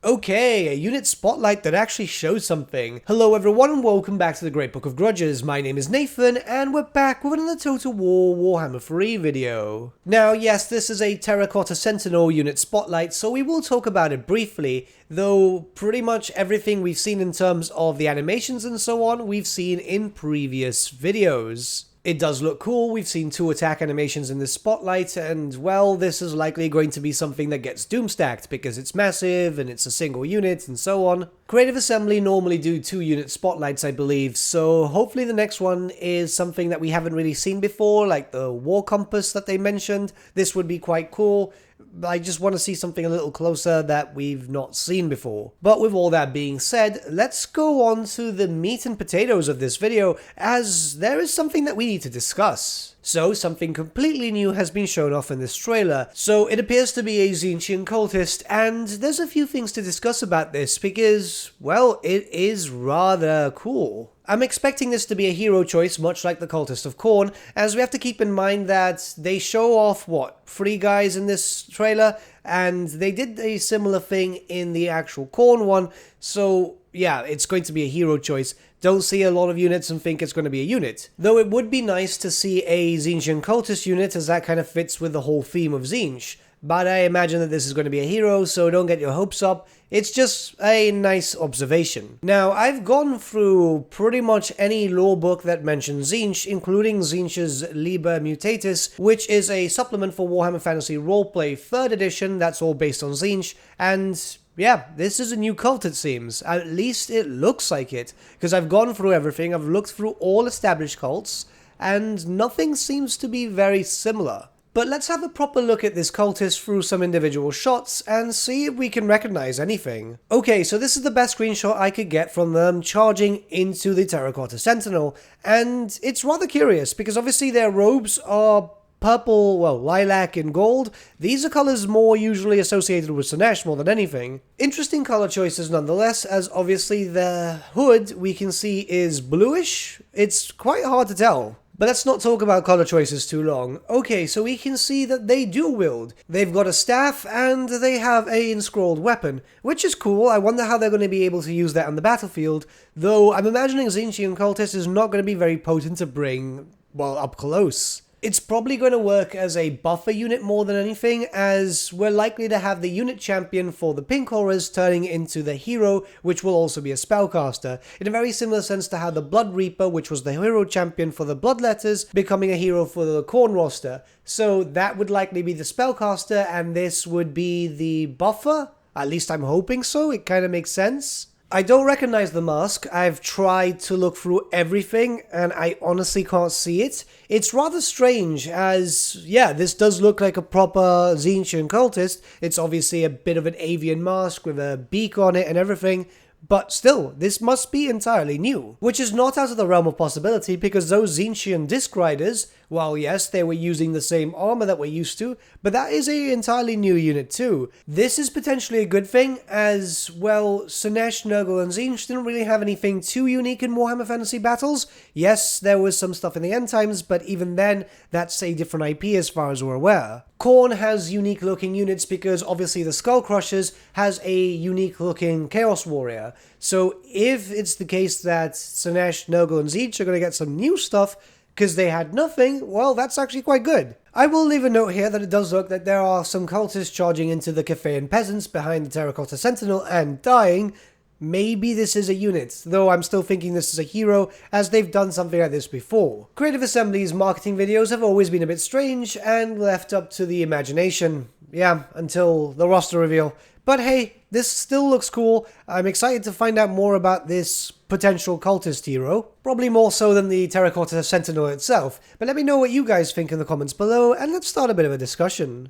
Okay, a unit spotlight that actually shows something. Hello everyone and welcome back to the Great Book of Grudges. My name is Nathan and we're back with another Total War Warhammer 3 video. Now yes, this is a Terracotta Sentinel unit spotlight, so we will talk about it briefly, though pretty much everything we've seen in terms of the animations and so on, we've seen in previous videos. It does look cool, we've seen 2 attack animations in this spotlight, and well, this is likely going to be something that gets doomstacked because it's massive and it's a single unit and so on. Creative Assembly normally do 2 unit spotlights, I believe, so hopefully the next one is something that we haven't really seen before, like the War Compass that they mentioned. This would be quite cool. I just want to see something a little closer that we've not seen before. But with all that being said, let's go on to the meat and potatoes of this video, as there is something that we need to discuss. So, something completely new has been shown off in this trailer. So, it appears to be a Tzeentchian cultist, and there's a few things to discuss about this because, well, it is rather cool. I'm expecting this to be a hero choice, much like the Cultist of Khorne, as we have to keep in mind that they show off, 3 guys in this trailer, and they did a similar thing in the actual Khorne one, so yeah, it's going to be a hero choice. Don't see a lot of units and think it's going to be a unit. Though it would be nice to see a Tzeentchian cultist unit, as that kind of fits with the whole theme of Tzeentch. But I imagine that this is going to be a hero, so don't get your hopes up. It's just a nice observation. Now, I've gone through pretty much any lore book that mentions Tzeentch, including Tzeentch's Liber Mutatis, which is a supplement for Warhammer Fantasy Roleplay 3rd edition that's all based on Tzeentch, and yeah, this is a new cult it seems. At least it looks like it, because I've gone through everything, I've looked through all established cults, and nothing seems to be very similar. But let's have a proper look at this cultist through some individual shots and see if we can recognize anything. Okay, so this is the best screenshot I could get from them charging into the Terracotta Sentinel, and it's rather curious because obviously their robes are purple, well, lilac and gold. These are colors more usually associated with Slaanesh more than anything. Interesting color choices nonetheless, as obviously the hood we can see is bluish. It's quite hard to tell. But let's not talk about color choices too long. Okay, so we can see that they do wield. They've got a staff and they have a inscrolled weapon, which is cool. I wonder how they're going to be able to use that on the battlefield, though I'm imagining Tzeentchian cultist is not going to be very potent to bring, well, up close. It's probably going to work as a buffer unit more than anything, as we're likely to have the unit champion for the pink horrors turning into the hero, which will also be a spellcaster, in a very similar sense to how the Blood Reaper, which was the hero champion for the Bloodletters, becoming a hero for the Khorne roster. So that would likely be the spellcaster, and this would be the buffer? At least I'm hoping so, it kind of makes sense. I don't recognize the mask. I've tried to look through everything and I honestly can't see it. It's rather strange as, yeah, this does look like a proper Tzeentchian cultist. It's obviously a bit of an avian mask with a beak on it and everything. But still, this must be entirely new, which is not out of the realm of possibility because those Tzeentchian Disc Riders, while yes, they were using the same armor that we're used to, but that is an entirely new unit too. This is potentially a good thing as, well, Slaanesh, Nurgle and Tzeentch didn't really have anything too unique in Warhammer Fantasy battles. Yes, there was some stuff in the end times, but even then, that's a different IP as far as we're aware. Khorne has unique looking units because obviously the Skull Crushers has a unique looking Chaos Warrior. So if it's the case that Slaanesh, Nurgle and Tzeentch are going to get some new stuff because they had nothing, well, that's actually quite good. I will leave a note here that it does look that there are some cultists charging into the Cathayan peasants behind the Terracotta Sentinel and dying. Maybe this is a unit, though I'm still thinking this is a hero, as they've done something like this before. Creative Assembly's marketing videos have always been a bit strange and left up to the imagination. Yeah, until the roster reveal. But hey, this still looks cool. I'm excited to find out more about this potential cultist hero. Probably more so than the Terracotta Sentinel itself. But let me know what you guys think in the comments below, and let's start a bit of a discussion.